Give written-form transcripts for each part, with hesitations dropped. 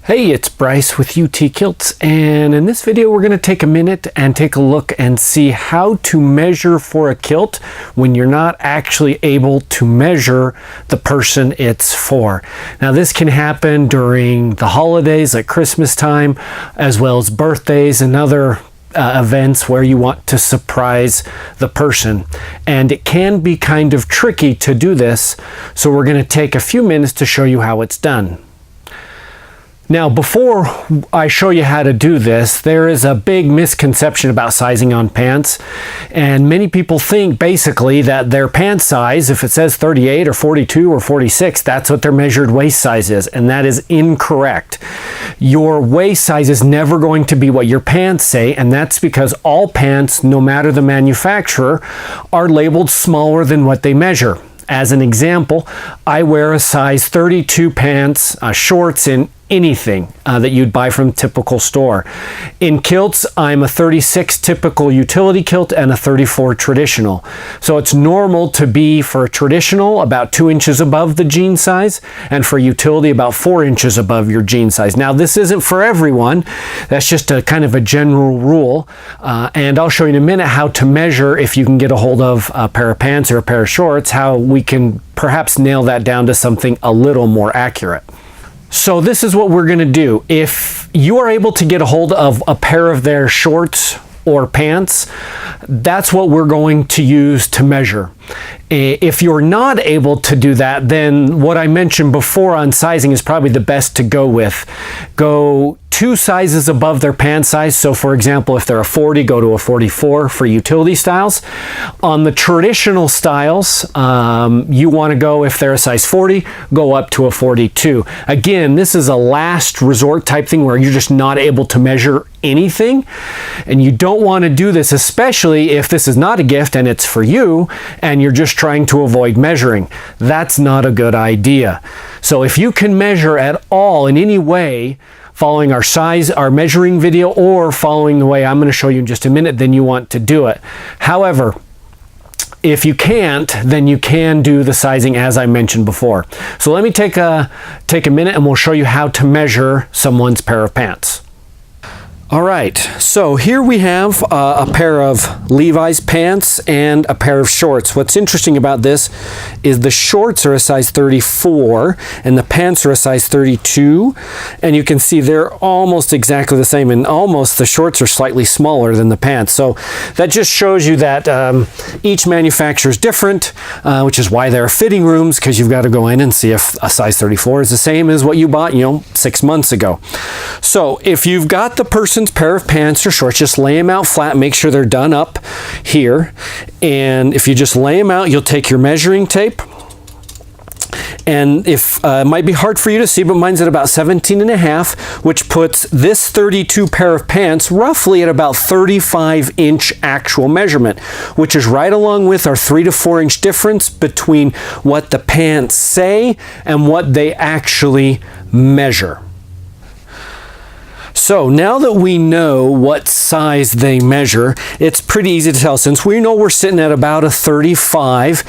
Hey, it's Bryce with UT Kilts, and in this video we're going to take a minute and take a look and see how to measure for a kilt when you're not actually able to measure the person it's for. Now this can happen during the holidays like Christmas time, as well as birthdays and other events where you want to surprise the person, and it can be kind of tricky to do this, so we're going to take a few minutes to show you how it's done. Now, before I show you how to do this, there is a big misconception about sizing on pants, and many people think basically that their pant size, if it says 38 or 42 or 46, that's what their measured waist size is, and that is incorrect. Your waist size is never going to be what your pants say, and that's because all pants, no matter the manufacturer, are labeled smaller than what they measure. As an example, I wear a size 32 pants, shorts in anything that you'd buy from a typical store. In kilts, I'm a 36 typical utility kilt and a 34 traditional. So it's normal to be, for a traditional, about 2 inches above the jean size, and for utility about 4 inches above your jean size. Now this isn't for everyone, that's just a kind of a general rule, and I'll show you in a minute how to measure, if you can get a hold of a pair of pants or a pair of shorts, how we can perhaps nail that down to something a little more accurate. So this is what we're going to do. If you are able to get a hold of a pair of their shorts or pants, that's what we're going to use to measure. If you're not able to do that, then what I mentioned before on sizing is probably the best to go with. Go 2 sizes above their pant size. So for example, if they're a 40, go to a 44 for utility styles. On the traditional styles, you want to go, if they're a size 40, go up to a 42. Again, this is a last resort type thing where you're just not able to measure anything, and you don't want to do this, especially if this is not a gift and it's for you and you're just trying to avoid measuring. That's not a good idea. So if you can measure at all in any way, following our measuring video, or following the way I'm going to show you in just a minute, then you want to do it. However, if you can't, then you can do the sizing as I mentioned before. So let me take a minute and we'll show you how to measure someone's pair of pants. All right, so here we have a pair of Levi's pants and a pair of shorts. What's interesting about this is the shorts are a size 34 and the pants are a size 32, and you can see they're almost exactly the same, and almost the shorts are slightly smaller than the pants. So that just shows you that each manufacturer is different, which is why there are fitting rooms, because you've got to go in and see if a size 34 is the same as what you bought, 6 months ago. So if you've got the person's pair of pants or shorts, just lay them out flat, make sure they're done up here, and if you just lay them out, you'll take your measuring tape, and if it might be hard for you to see, but mine's at about 17.5, which puts this 32 pair of pants roughly at about 35-inch actual measurement, which is right along with our 3 to 4 inch difference between what the pants say and what they actually measure. So now that we know what size they measure, it's pretty easy to tell. Since we know we're sitting at about a 35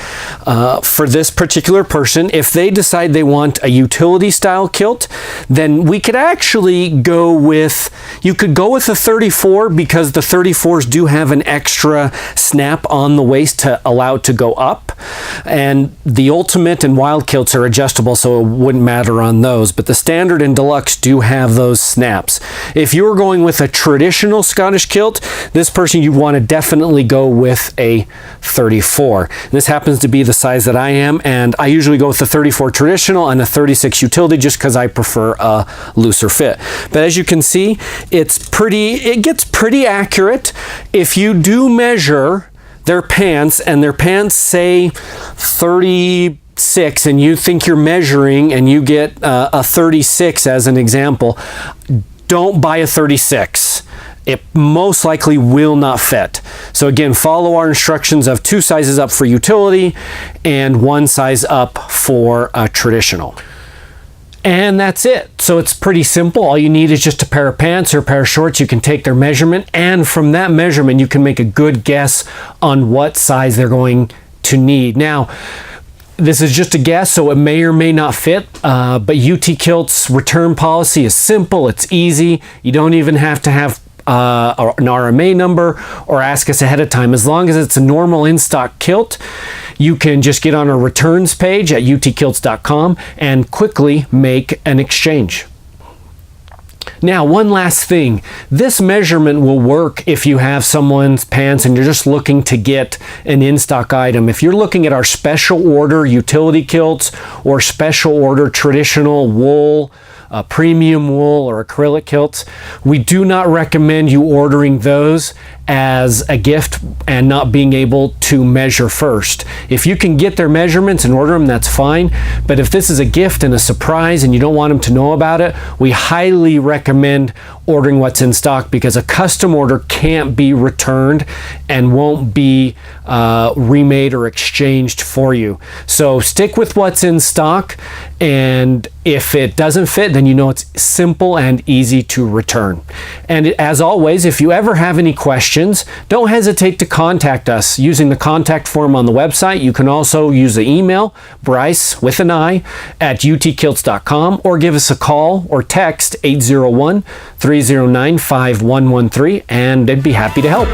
for this particular person, if they decide they want a utility style kilt, then we could actually go with, you could go with a 34, because the 34s do have an extra snap on the waist to allow it to go up. And the Ultimate and Wild kilts are adjustable, so it wouldn't matter on those. But the Standard and Deluxe do have those snaps. If you were going with a traditional Scottish kilt, this person, you want to definitely go with a 34. This happens to be the size that I am, and I usually go with the 34 traditional and a 36 utility just because I prefer a looser fit. But as you can see, it gets pretty accurate. If you do measure their pants and their pants say 36 and you think you're measuring and you get a 36 as an example, don't buy a 36. It most likely will not fit. So again, follow our instructions of 2 sizes up for utility and 1 size up for traditional. And that's it. So it's pretty simple. All you need is just a pair of pants or a pair of shorts. You can take their measurement, and from that measurement you can make a good guess on what size they're going to need. Now, This is just a guess, so it may or may not fit, but UT Kilt's return policy is simple, it's easy. You don't even have to have an RMA number or ask us ahead of time. As long as it's a normal in-stock kilt, you can just get on our returns page at utkilts.com and quickly make an exchange. Now, one last thing. This measurement will work if you have someone's pants and you're just looking to get an in-stock item. If you're looking at our special order utility kilts or special order traditional wool, premium wool or acrylic kilts, we do not recommend you ordering those as a gift and not being able to measure first. If you can get their measurements and order them, that's fine. But if this is a gift and a surprise and you don't want them to know about it, we highly recommend ordering what's in stock, because a custom order can't be returned and won't be remade or exchanged for you. So stick with what's in stock, and if it doesn't fit, then you know it's simple and easy to return. And as always, if you ever have any questions, don't hesitate to contact us using the contact form on the website. You can also use the email, Bryce with an I at utkilts.com, or give us a call or text 801-309-5113, and they'd be happy to help.